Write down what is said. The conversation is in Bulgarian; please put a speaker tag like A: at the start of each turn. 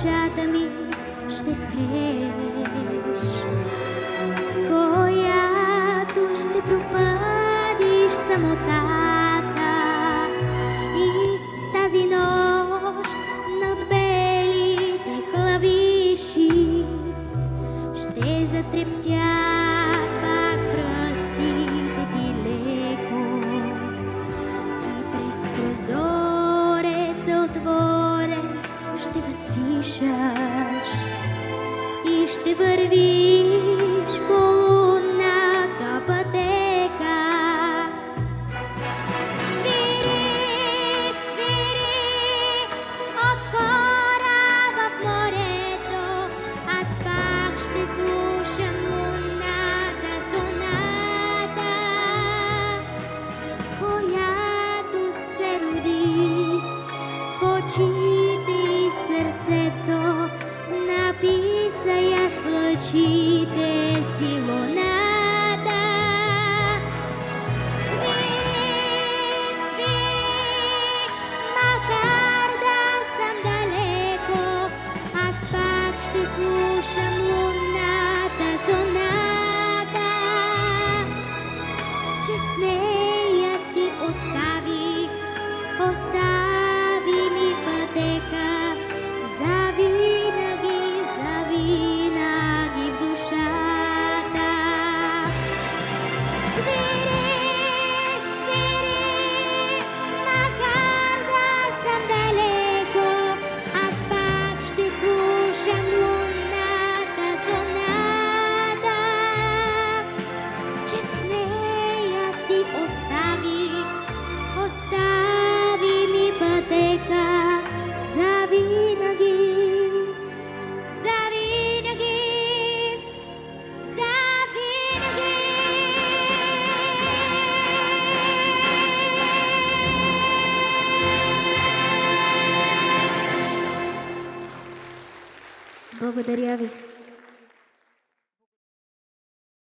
A: душата ми ще скриеш, с която ще пропадиш самотата. И тази нощ над белите клавиши ще затрептят пак пръстите ти леко и през прозореца отворен ще въздишаш и ще вървиш по лунната пътека. Свири, свири от кораба в морето, аз пак ще слушам лунната соната, която се роди в очите и сърцето, написа я с лъчите си луната. Свири, свири, макар да съм далеко, аз пак ще слушам лунната соната, че с нея ти остави ми пътека завинаги, завинаги в душата. Свири, свири, макар да съм далеко, аз пак ще слушам лунната соната, че с нея ти остави ми пътека завинаги, завинаги, завинаги. Благодаря ви.